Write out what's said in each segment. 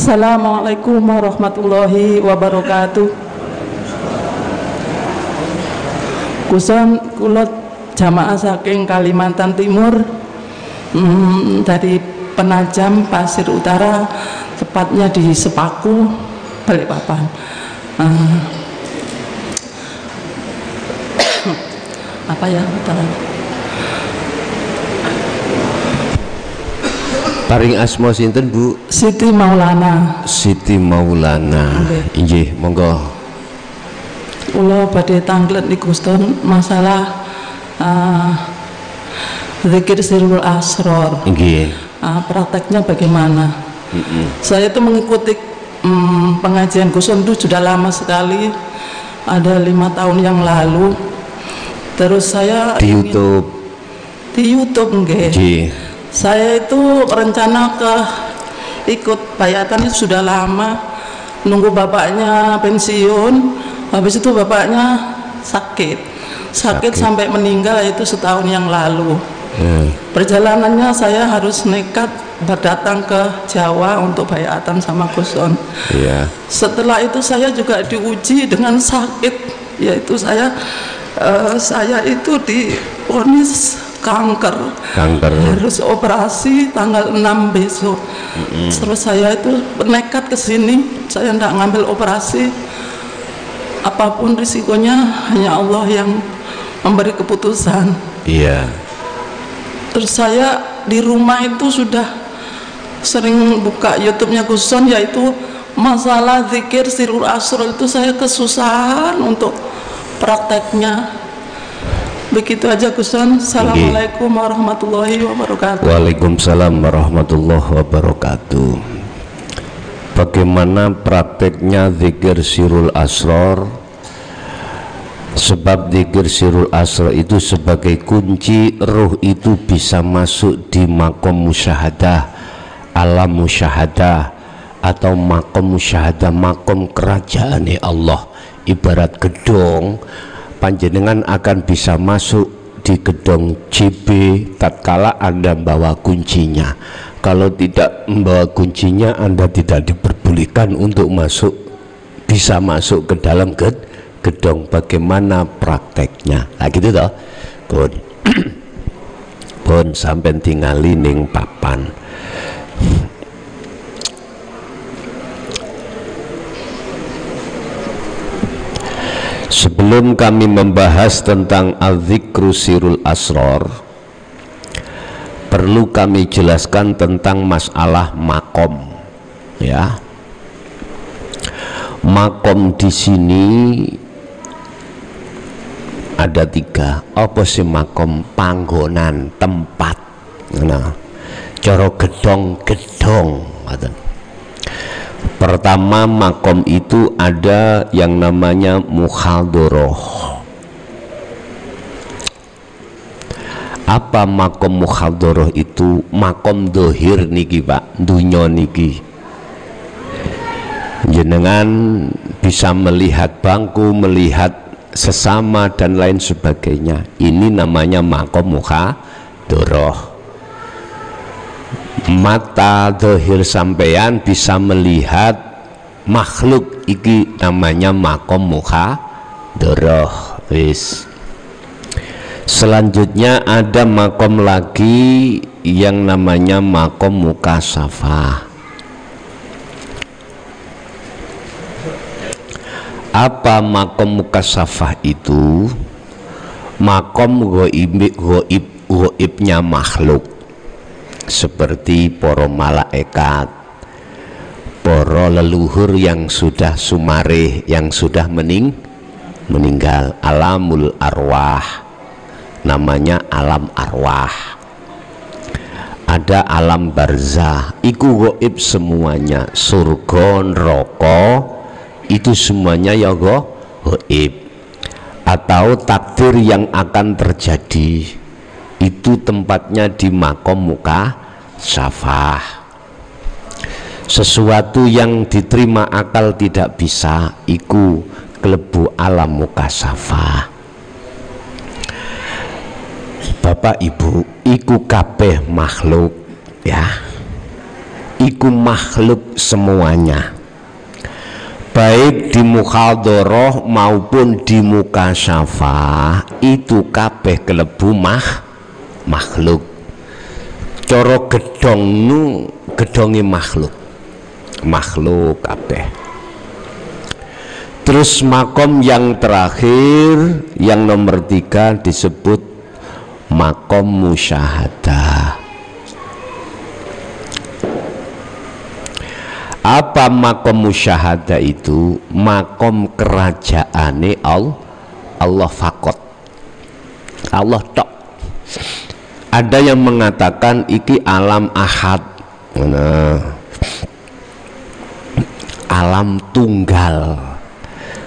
Assalamualaikum warahmatullahi wabarakatuh. Kuson kulot jamaah saking Kalimantan Timur, dari Penajam, Pasir Utara, tepatnya di Sepaku, Balikpapan. Apa ya? Paring asma sinten Bu? Siti Maulana. Siti Maulana. Inggih, monggo. Kula badhe tanglet niku Gusten masalah zikir sirrul asror. Inggih. Prakteknya bagaimana? Saya itu mengikuti pengajian Gusten itu sudah lama sekali, ada 5 tahun yang lalu. Terus saya di YouTube. Di YouTube nggih. Saya itu rencana ikut bayatan itu sudah lama, nunggu bapaknya pensiun, habis itu bapaknya sakit sampai meninggal, itu setahun yang lalu. Perjalanannya saya harus nekat berdatang ke Jawa untuk bayatan sama Guson. Setelah itu saya juga diuji dengan sakit, yaitu saya itu divonis kanker, harus operasi tanggal 6 besok. Terus saya itu nekat ke sini, saya tidak ngambil operasi, apapun risikonya hanya Allah yang memberi keputusan. Terus saya di rumah itu sudah sering buka YouTube-nya Guson, yaitu masalah zikir sirrul asror itu saya kesusahan untuk prakteknya. Begitu aja Guson. Assalamualaikum warahmatullahi wabarakatuh. Waalaikumsalam warahmatullahi wabarakatuh. Bagaimana prakteknya zikir sirrul asror? Sebab zikir sirrul asror itu sebagai kunci ruh itu bisa masuk di makom musyahadah, alam musyahadah, atau makom musyahadah, makom kerajaan Allah. Ibarat gedung, panjenengan akan bisa masuk di gedung JB tatkala Anda bawa kuncinya. Kalau tidak membawa kuncinya, Anda tidak diperbolehkan untuk bisa masuk ke dalam gedung. Bagaimana prakteknya? Nah gitu toh, pun pun sampai tinggali ning papan. Sebelum kami membahas tentang al-zikru sirrul asror, perlu kami jelaskan tentang masalah makom. Ya, makom di sini ada 3. Apa sih makom? Panggonan, tempat. Nah, cara gedong-gedong. Pertama, makom itu ada yang namanya mukhadharah. Apa makom mukhadharah itu? Makom dohir niki Pak, dunya niki. Jenengan bisa melihat bangku, melihat sesama dan lain sebagainya. Ini namanya makom mukhadharah. Mata dohir sampeyan bisa melihat makhluk, iki namanya makom mukhadharah. Wis. Selanjutnya ada makom lagi yang namanya makom mukasyafah. Apa makom mukasyafah itu? Makom ghaibnya makhluk, seperti para malaikat, para leluhur yang sudah sumareh, yang sudah meninggal, alamul arwah, namanya alam arwah. Ada alam barzah, iku gaib semuanya, surga, neraka, itu semuanya ya gaib. Atau takdir yang akan terjadi, itu tempatnya di makom mukasyafah. Sesuatu yang diterima akal tidak bisa, iku klebu alam mukasyafah. Bapak Ibu, iku kabeh makhluk ya, iku makhluk semuanya, baik di mukhadharah maupun di mukasyafah, itu kabeh kelebu makhluk. Cara gedhong nu gedhonge makhluk kabeh. Terus makom yang terakhir, yang nomor 3 disebut makom musyahadah. Apa makom musyahadah itu? Makom kerajaane Allah fakot, Allah tok. Ada yang mengatakan iki alam ahad, alam tunggal,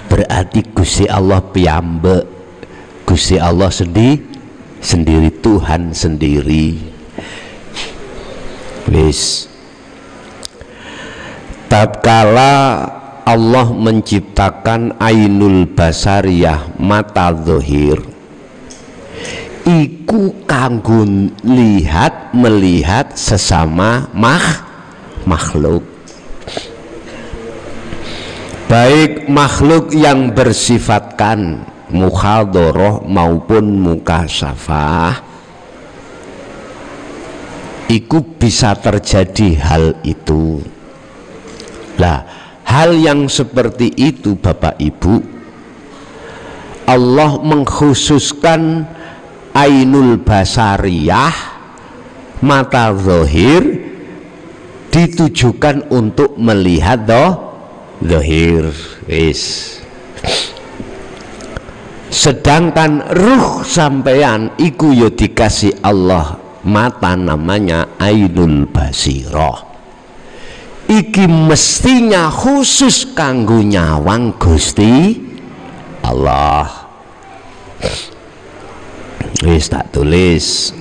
berarti Gusti Allah piyambak, Gusti Allah sendiri, Tuhan sendiri. Wis tatkala Allah menciptakan ainul basariyah, mata zahir, iku kanggo melihat sesama makhluk, baik makhluk yang bersifatkan mukhadharah maupun mukasyafah, iku bisa terjadi hal itu. Lah, hal yang seperti itu Bapak Ibu, Allah mengkhususkan ainul basariyah, mata zahir, ditujukan untuk melihat zahir. Wis. Sedangkan ruh sampean iku yo dikasih Allah mata namanya ainul basirah. Iki mestinya khusus kanggo nyawang Gusti Allah. Wis tak tulis,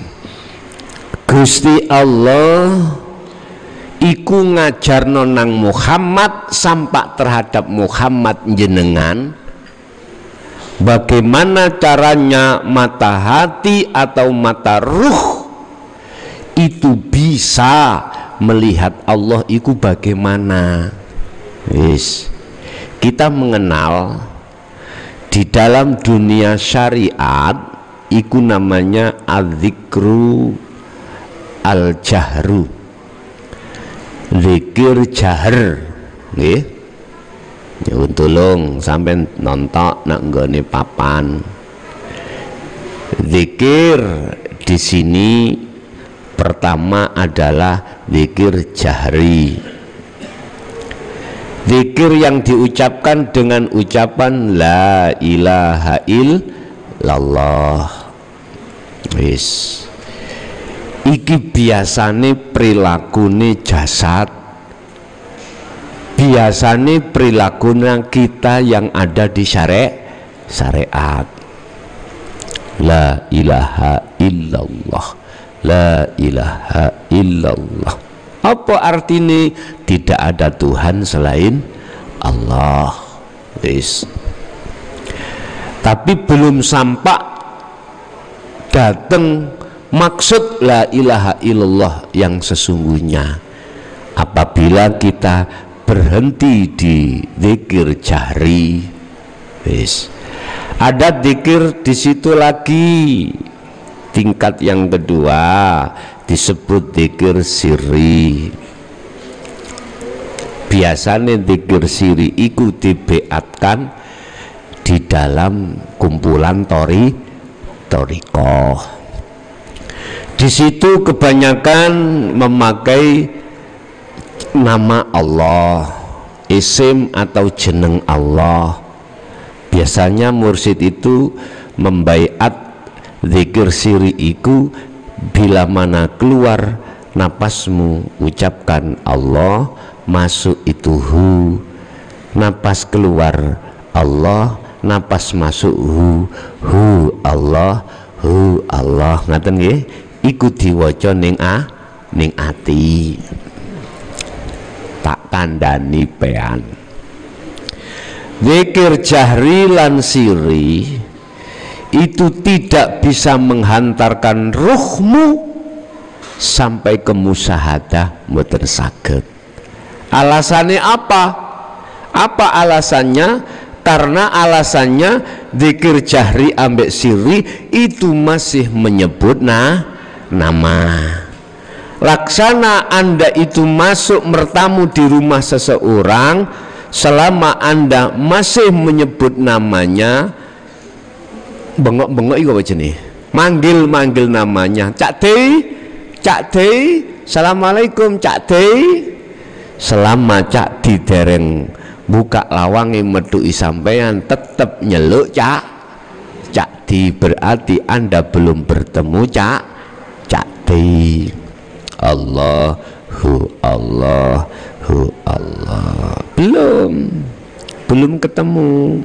Gusti Allah iku ngajarno nang Muhammad sampak terhadap Muhammad jenengan bagaimana caranya mata hati atau mata ruh itu bisa melihat Allah iku bagaimana. Wis, kita mengenal di dalam dunia syariat iku namanya adzikru al-jahru, zikir jahr. Nggih, nyuwun tulung sampean nontok nak nggone papan. Zikir di sini pertama adalah zikir jahri, zikir yang diucapkan dengan ucapan la ilaha illallah. Wis, iki biasane prilakune jasad, biasane prilakune kita yang ada di syariat. La ilaha illallah, la ilaha illallah. Apa artinya? Tidak ada Tuhan selain Allah. Wis. Tapi belum sampai datang maksud la ilaha illallah yang sesungguhnya. Apabila kita berhenti di zikir jahri, wis. Ada zikir di situ lagi. Tingkat yang kedua disebut zikir sirri. Biasanya zikir sirri iku dibeatkan di dalam kumpulan torikoh. Di situ kebanyakan memakai nama Allah, isim atau jeneng Allah. Biasanya mursyid itu membaiat zikir siri iku bila mana keluar napasmu ucapkan Allah, masuk itu hu, napas keluar Allah, napas masuk hu Allah, ngaten nggih. Iku diwaca ning ati. Tak kandhani pean. Zikir jahri lan siri itu tidak bisa menghantarkan ruhmu sampai ke musyahadah mboten saged. Alasannya apa? Apa alasannya? Karena alasannya zikir jahri ambek sirri itu masih menyebut nama. Laksana Anda itu masuk bertamu di rumah seseorang, selama Anda masih menyebut namanya, bengok-bengok itu apa jenis? Manggil namanya, Cak Dei, Assalamualaikum Cak Dei. Selama Cak Di dereng buka lawangi medui sampean tetap nyeluk Cak Di, berarti Anda belum bertemu Cak Di. Allahu Allah, belum ketemu.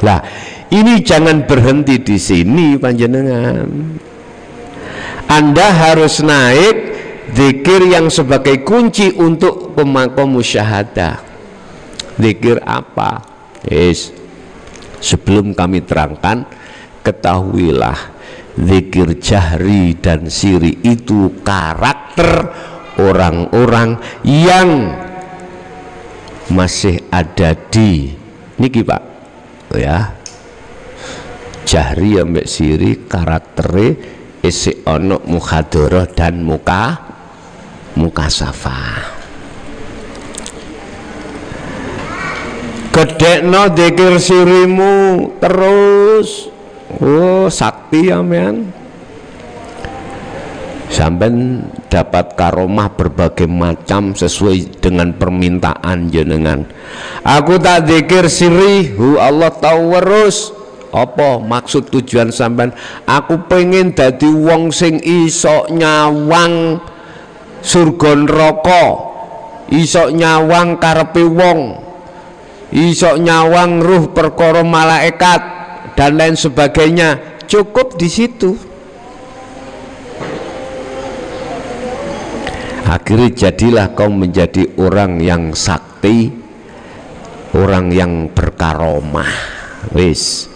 Lah ini jangan berhenti di sini panjenengan. Anda harus naik zikir yang sebagai kunci untuk pemakom musyahadah. Zikir apa? Sebelum kami terangkan, ketahuilah zikir jahri dan siri itu karakter orang-orang yang masih ada di niki Pak, ya. Jahri ambek siri karaktere isih ana muhadharah dan mukasafah. Gedekno zikir sirimu terus. Oh, sakti sampean. Sampean dapat karomah berbagai macam sesuai dengan permintaan jenengan. Aku tak zikir siri, Allah tahu terus. Apa maksud tujuan sampean? Aku pengen dadi wong sing iso nyawang surga neraka, iso nyawang karepe wong, iso nyawang ruh perkara malaikat dan lain sebagainya. Cukup di situ. Akhirnya jadilah kau menjadi orang yang sakti, orang yang berkaromah. Wis.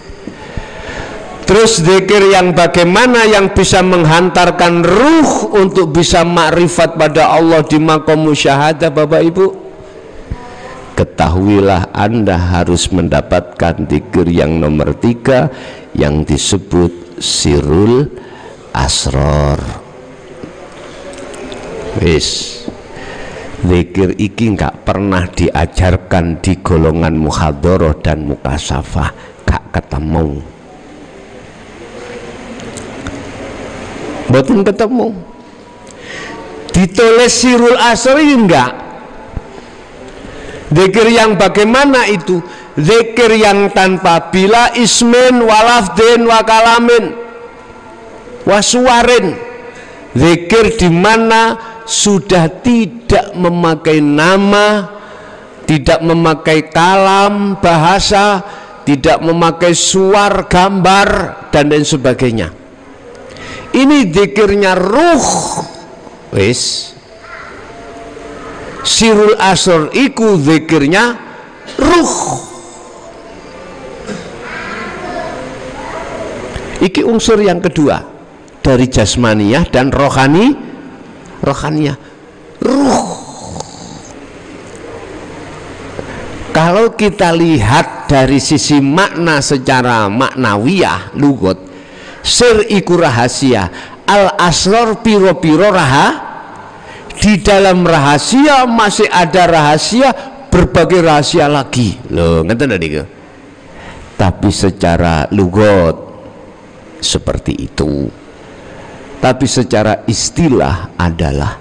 Terus zikir yang bagaimana yang bisa menghantarkan ruh untuk bisa makrifat pada Allah di maqam musyahadah, Bapak Ibu. Ketahuilah Anda harus mendapatkan zikir yang nomor 3 yang disebut sirul asror. Wis. Zikir iki nggak pernah diajarkan di golongan muhadharah dan mukasafah, gak ketemu. Mboten ketemu. Ditulis sirul asri enggak. Zikir yang bagaimana itu? Zikir yang tanpa bila ismin walafdin wakalamin wasuwarin. Zikir di mana sudah tidak memakai nama, tidak memakai kalam bahasa, tidak memakai suar gambar dan lain sebagainya. Ini zikirnya ruh. Wis. Sirul asr iku zikirnya ruh. Iki unsur yang kedua dari jasmaniyah dan rohaniyah. Ruh. Kalau kita lihat dari sisi makna secara maknawiyah lugot, sir iku rahasia, al asror piro-piro di dalam rahasia masih ada rahasia, berbagai rahasia lagi. Loh, ngeten niku. Tapi secara lugot seperti itu. Tapi secara istilah adalah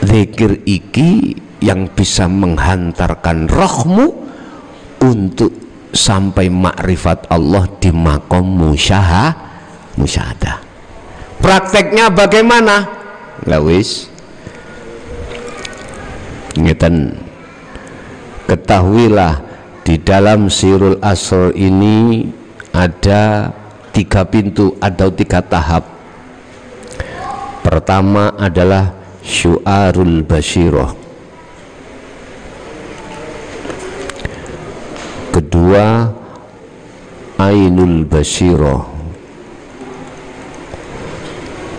zikir iki yang bisa menghantarkan rohmu untuk sampai makrifat Allah di maqam musyahadah. Prakteknya bagaimana? Lawis ngeten, ketahuilah di dalam sirul asr ini ada 3 pintu atau 3 tahap. Pertama adalah syu'arul basyirah, kedua ainul basyirah,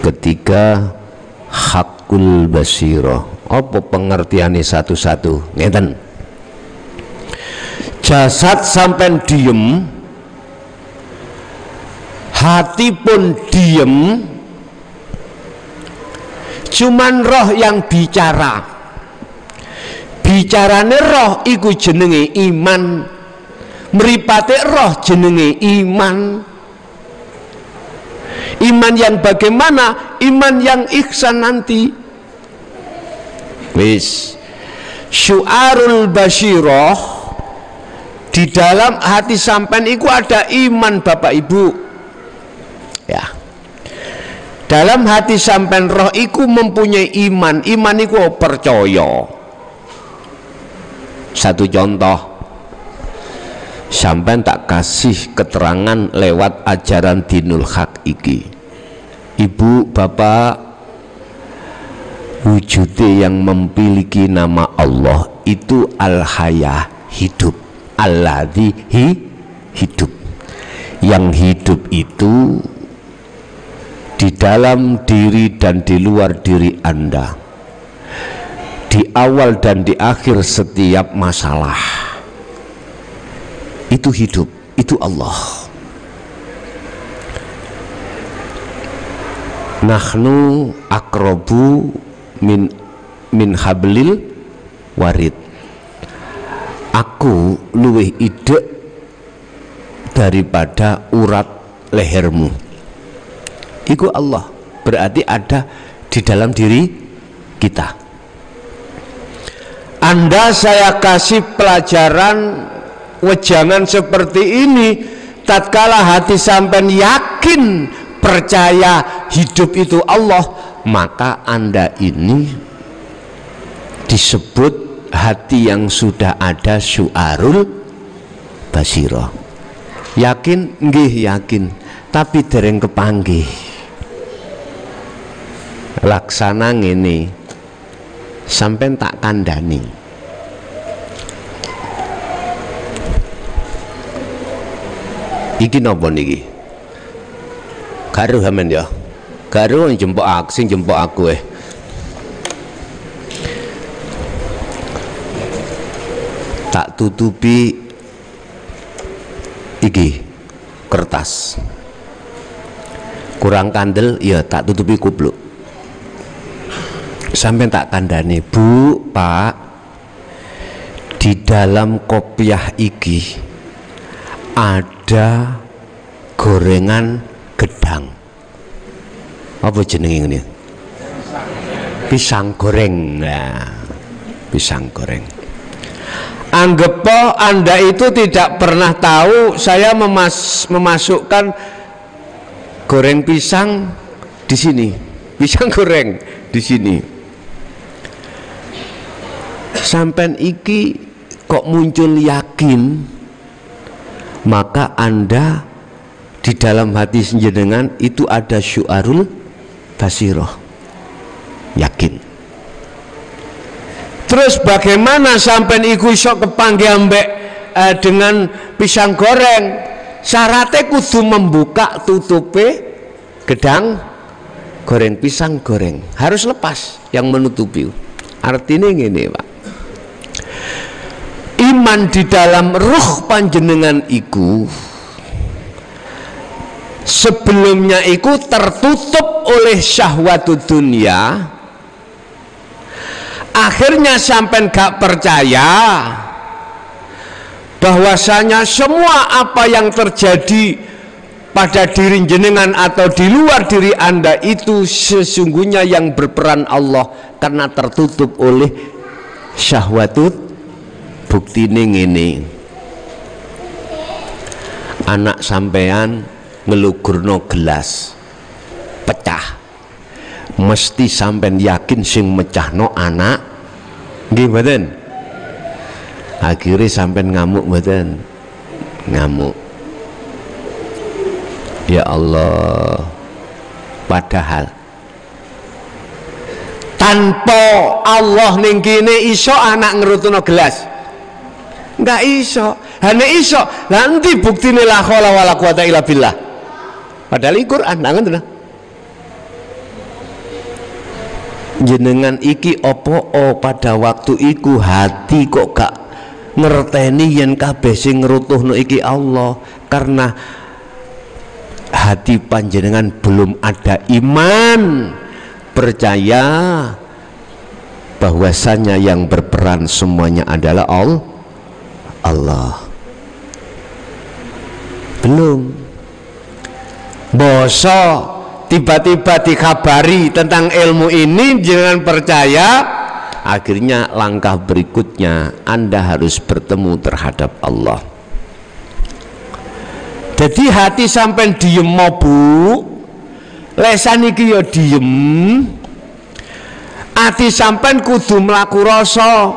ketiga hakul basiro. Apa pengertiannya satu-satu? Ngeten. Jasad sampai diem, hati pun diem, cuman roh yang bicara. Bicarane roh iku jenenge iman, mripate roh jenenge iman. Iman yang bagaimana? Iman yang ihsan nanti. Wis syu'arul basyiroh, di dalam hati sampean iku ada iman Bapak Ibu. Ya. Dalam hati sampean roh iku mempunyai iman. Iman iku percaya. Satu contoh, sampean tak kasih keterangan lewat ajaran dinul haq iki. Ibu, bapak, wujudnya yang memiliki nama Allah itu al-hayah, hidup. Alladzi hidup. Yang hidup itu di dalam diri dan di luar diri Anda, di awal dan di akhir setiap masalah. Itu hidup, itu Allah. Nahnu akrobu min hablil warid. Aku luwih idek daripada urat lehermu. Iku Allah, berarti ada di dalam diri kita. Anda saya kasih pelajaran wejangan seperti ini, tatkala hati sampean yakin percaya hidup itu Allah, maka Anda ini disebut hati yang sudah ada syu'arul basiro. Yakin? Nggih yakin, tapi dereng kepanggih. Laksana ngene, sampean tak kandhani. Iki napa niki? Garuh sampean ya. Garuh jempok aku, sing jempok aku tak tutupi iki kertas. Kurang kandel ya tak tutupi kupluk. Sampai tak kandani, Bu, Pak, di dalam kopiah iki ada gorengan gedang. Apa jenenge ngene? Pisang goreng. Nah, pisang goreng. Anggap Anda itu tidak pernah tahu saya memasukkan goreng pisang di sini, pisang goreng di sini. Sampai iki kok muncul yakin, maka Anda di dalam hati senjenengan itu ada syu'arul basiroh, yakin. Terus bagaimana sampai iku iso kepanggih ambek dengan pisang goreng? Syaratnya kudu membuka tutupe gedang goreng, pisang goreng harus lepas yang menutupi. Artinya gini Pak, iman di dalam ruh panjenengan iku sebelumnya iku tertutup oleh syahwatud dunia. Akhirnya sampai gak percaya bahwasanya semua apa yang terjadi pada diri jenengan atau di luar diri Anda itu sesungguhnya yang berperan Allah, karena tertutup oleh syahwatut. Bukti ini anak sampean ngelugurno gelas pecah, mesti sampean yakin sing mecahno anak nggih mboten? Akhirnya sampean ngamuk mboten? Ngamuk. Ya Allah, padahal tanpa Allah ning kene iso anak ngerutuno gelas? Enggak iso. Hanya iso nanti buktine la haula wala quwata illa billah. Padahal Al-Qur'an nangen. jenengan iki opo pada waktu iku hati kok gak ngerteni yen kabeh sing ngrutuhno iki Allah, karena hati panjenengan belum ada iman percaya bahwasanya yang berperan semuanya adalah Allah. Belum. Boso tiba-tiba dikabari tentang ilmu ini jangan percaya, akhirnya langkah berikutnya Anda harus bertemu terhadap Allah. Jadi hati sampai diem Bu, lesan iki ya diem, hati sampai kudu mlaku rasa,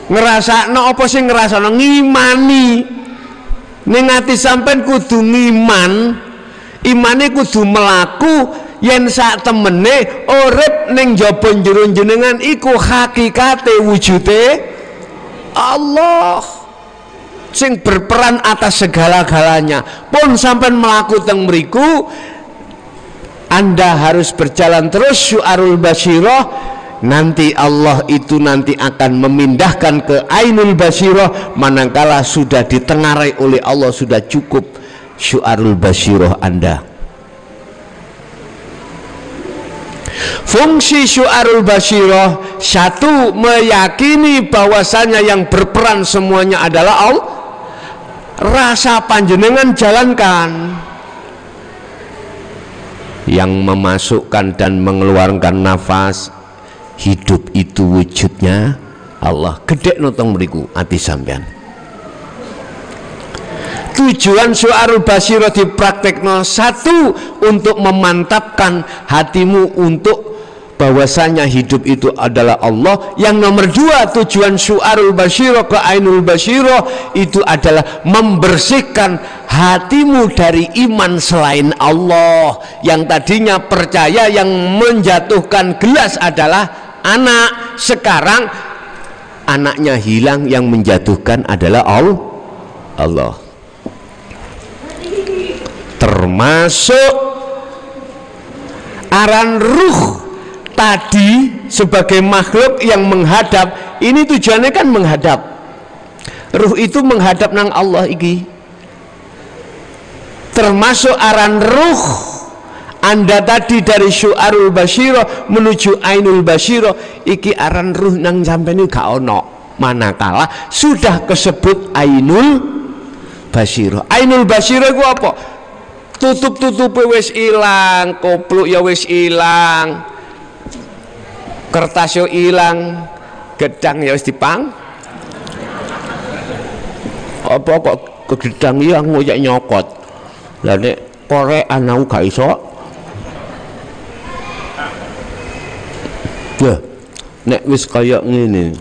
ngrasakno apa sing ngrasakno ngimani. Ning hati sampai kudu ngiman, imane kudu melaku yen sak temene urip ning jaba njero jenengan iku hakikate wujude Allah sing berperan atas segala-galanya. Pun sampai melaku teng mriku Anda harus berjalan terus syu'arul basyirah. Nanti Allah itu nanti akan memindahkan ke ainul basyirah manakala sudah ditengarai oleh Allah, sudah cukup syu'arul basyirah Anda. Fungsi syu'arul basyirah, satu, meyakini bahwasanya yang berperan semuanya adalah Allah. Rasa panjenengan jalankan, yang memasukkan dan mengeluarkan nafas, hidup itu wujudnya Allah. Gede notong beriku hati sampean. Tujuan syu'arul basyirah dipraktekno, satu, untuk memantapkan hatimu untuk bahwasanya hidup itu adalah Allah. Yang nomor dua, tujuan syu'arul basyirah ke ainul basyirah itu adalah membersihkan hatimu dari iman selain Allah. Yang tadinya percaya yang menjatuhkan gelas adalah anak, sekarang anaknya hilang, yang menjatuhkan adalah Allah. Termasuk aran ruh tadi sebagai makhluk yang menghadap, ini tujuannya kan menghadap. Ruh itu menghadap nang Allah iki. Termasuk aran ruh Anda tadi dari syu'arul basyirah menuju ainul basyirah, iki aran ruh nang sampeyan gak ono manakala sudah kesebut ainul basyirah. Ainul basyirah itu apa? Tutup-tutupe wis ilang, kopluk ya wis ilang, kertas yo ilang, gedang ya wis dipang. Apa kok ke gedang iki ngoyak nyokot. Lah nek korek anakku gak iso. Ya, nek wis kaya ngene,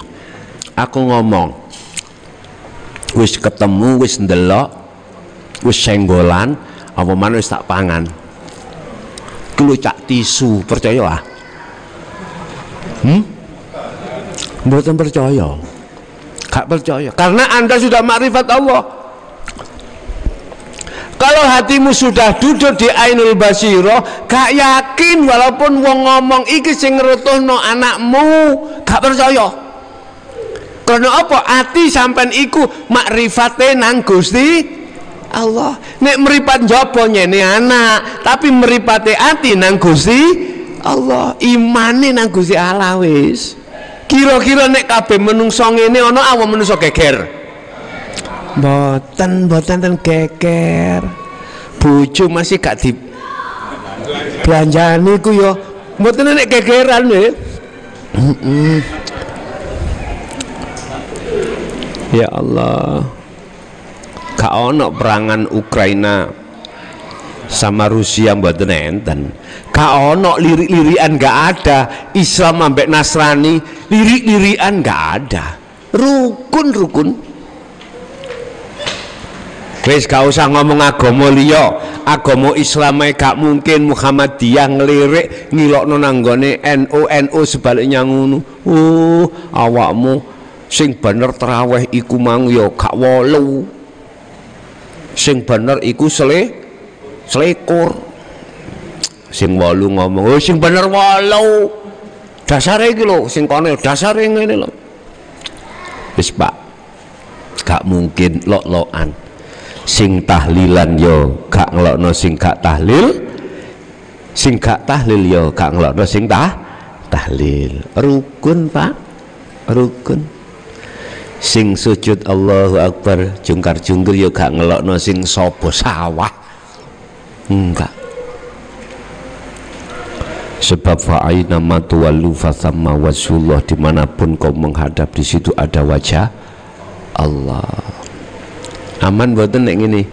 aku ngomong, wis ketemu, wis ndelok, wis senggolan, apa mana wis tak pangan. Kulo cak tisu, percaya ah? Mboten percaya. Gak percaya. Karena Anda sudah makrifat Allah. Kalau hatimu sudah duduk di ainul basyirah, gak yakin walaupun wong ngomong iki sing ngrutuhno anakmu, gak percaya. Karena apa? Hati sampean iku makrifate nang Gusti Allah. Nek meripat njaba nyene anak, tapi meripate hati nang Gusti Allah, imane nang Gusti Allah wis. Kira-kira nek kabeh menungso ngene ana awak menungso geger. Mboten ten geger. Bojo masih gak di belanjane ku ya mboten nek gegeran ya. Ya Allah. Gak ono perangan Ukraina sama Rusia mboten enten. Gak ono lirik-lirikan, gak ada. Islam ambek Nasrani lirik-lirikan gak ada. Rukun-rukun. Wis gak usah ngomong agama liya, agama Islam gak mungkin Muhammadiyah ngelirik ngilokno nanggone NU sebaliknya ngono. Oh, awakmu sing bener tarawih iku mang ya gak 8. Sing bener iku selikur. Sing 8 ngomong, oh sing bener 8. Dasare iki lho sing kene dasare ngene lho. Wis Pak, gak mungkin lok-lokan. Sing tahlilan yo gak ngelokno sing gak tahlil, sing gak tahlil yo gak ngelokno sing tahlil. Rukun Pak, rukun. Sing sujud Allahu Akbar jungkar-jungkir yo gak ngelokno sing sapa sawah. Enggak. Sebab fa'aina ma tuwallu fathamma wajhullah, dimanapun kau menghadap di situ ada wajah Allah. Aman mboten nek ngene?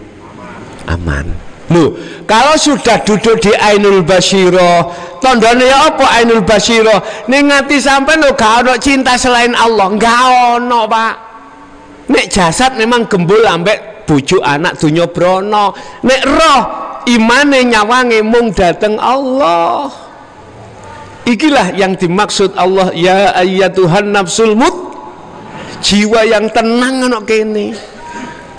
Aman. Loh, kalau sudah duduk di Ainul Basyirah, tandane ya apa Ainul Basyirah? Ning ati sampean lho gak ono cinta selain Allah, enggak ono, Pak. Nek jasad memang gembul ambek bojo anak donya brono. Nek roh imane nyawange mung dateng Allah. Ikilah yang dimaksud Allah, ya ayyatuhan nafsul mut, jiwa yang tenang ana kene.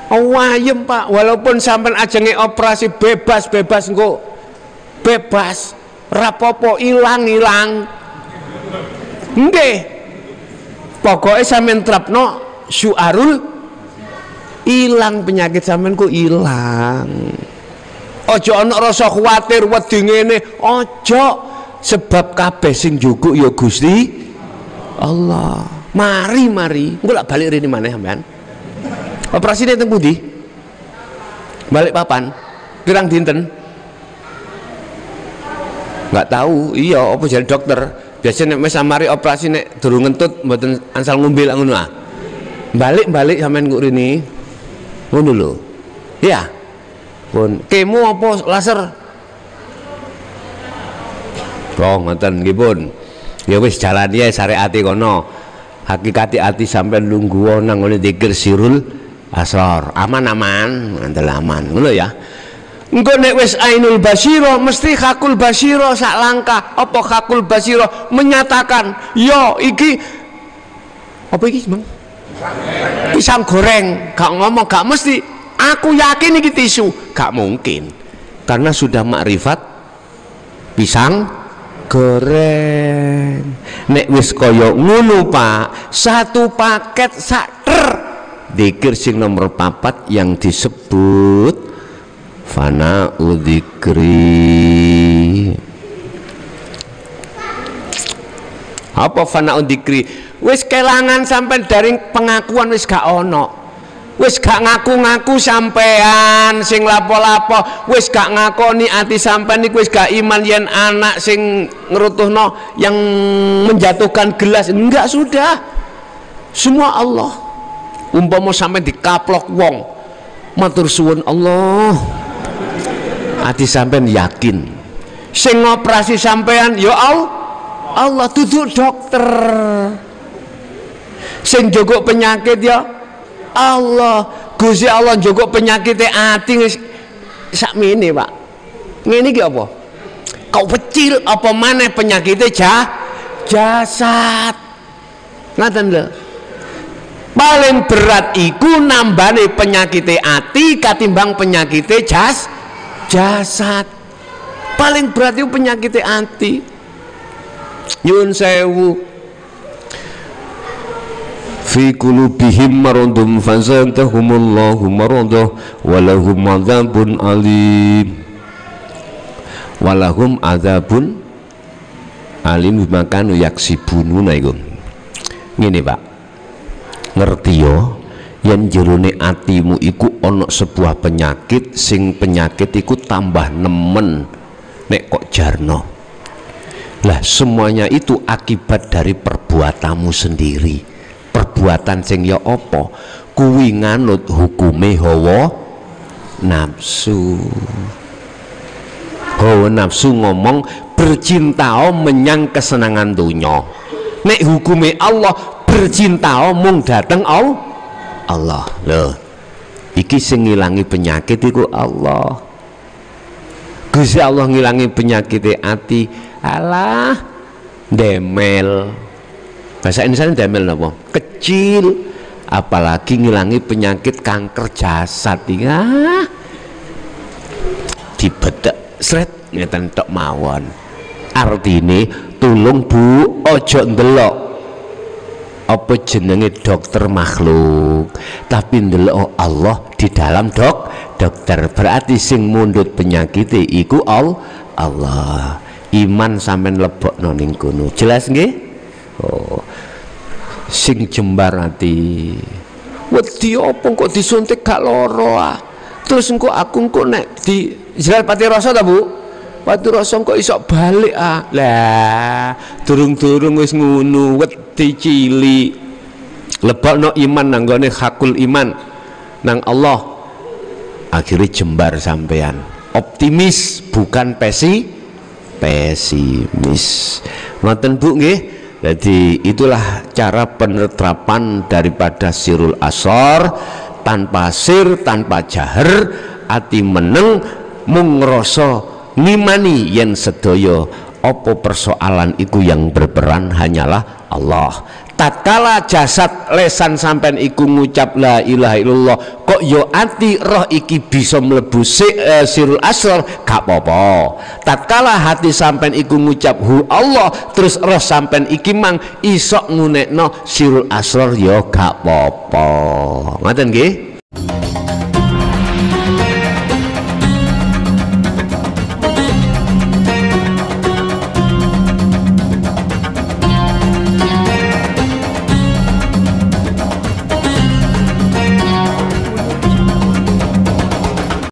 Wayem Pak, walaupun sampean ajenge operasi bebas engko bebas, rapopo ilang. Nggih. Pokoke sampean trapno syuarul ilang, penyakit sampean ku ilang. Ojo ana rasa kuwatir wedi ngene, ojo. Sebab kabeh sing njukuk ya Gusti Allah. Mari engko lak balik rene maneh sampean. Operasine teng pundi? Balik papan. Pirang dinten? Enggak tahu. Iya, apa jadi dokter. Biasanya nek wis samari operasi nek durung ngentut mboten ansal ngombe lak ngono ah. Balik sampean kok rene. Ngono lho. Iya. Pun kemo apa laser? Oh ngoten nggih pun. Ya wis jalan ya syariate kono. Hakikati ati sampean lungguh nang ngene zikir sirul asrar. Aman-aman, ngandel aman. Ngono ya. Engko nek wis Ainul Basyirah mesti Hakul Basyirah sak langkah. Apa Hakul Basyirah menyatakan, yo iki apa iki, Bang? Pisang goreng. Gak ngomong, gak mesti. Aku yakin iki tisu. Gak mungkin. Karena sudah makrifat pisang goreng. Nek wis kaya ngono Pak, satu paket sakter zikir sing nomor 4 yang disebut fana udzikri. Apa fana udzikri? Wis kelangan sampai dari pengakuan wis gak ono. Wis gak ngaku-ngaku sampean sing lapo-lapo, wis gak ngakoni ati sampean niku wis gak iman yen anak sing ngerutuhno yang menjatuhkan gelas, enggak, sudah semua Allah. Umpama sampean dikaplok wong matur suwun Allah, ati sampean yakin sing ngoperasi sampean ya Allah, duduk dokter, sing jogok penyakit ya Allah. Gusti Allah njogo penyakite ati wis sakmene, Pak. Ngene iki apa? Kau kecil apa maneh penyakite jasad. Ngaten lho. Paling berat iku nambane penyakite ati katimbang penyakite jasad. Paling berat itu penyakite ati. Nyun sewu. Fi qulubihim maradun fazadahumullahu maradah walahum adzabun alim. Walahum adzabun alim bima kanu yaksibun. Iku ngene Pak, ngerti yo yen jerone atimu iku ana sebuah penyakit, sing penyakit iku tambah nemen nek kok jarno. Lah semuanya itu akibat dari perbuatanmu sendiri. Perbuatan sing ya apa? Kuwi nganut hukume hawa nafsu. Hawa nafsu ngomong bercintao menyang kesenangan dunya. Nek hukume Allah bercintao mung dateng Allah. Loh, iki sing ngilangi penyakit iku Allah. Gusti Allah ngilangi penyakit ati. Alah, demel. Bahasa Indonesia demel napa? Kecil. Apalagi ngilangi penyakit kanker jasad iki. Dibedek sret ngeten tok mawon. Artine tulung Bu, ojo ndelok apa jenenge dokter makhluk, tapi ndelok Allah di dalam dokter. Berarti sing mundhut penyakit iku Allah. Iman sampean lebokno ning kono. Jelas nggih? Oh. Sing jembar ati. Wedi apa kok disuntik gak loro ah. Terus engko aku engko nek di Israel Pati Rasa ta Bu? Pati Rasa kok iso balik ah. Lah, durung-durung wis ngono, wedi cilik. Lebokno iman nang gone hakul iman nang Allah. Akhirnya jembar sampean. Optimis bukan pesimis. Ngoten Bu nggih. Jadi itulah cara penerapan daripada sirul asor, tanpa sir, tanpa jahar, ati meneng mung ngrasa ngimani yen sedaya apa persoalan iku yang berperan hanyalah Allah. Tatkala jasad lesan sampean iku ngucap la ilaha illallah, kok yo ati roh iki bisa mlebu sirul asrar, gak apa-apa. Tatkala hati sampean iku ngucap hu Allah, terus roh sampean iki mang isok ngunekno sirul asrar, yo gak apa-apa. Ngoten nggih?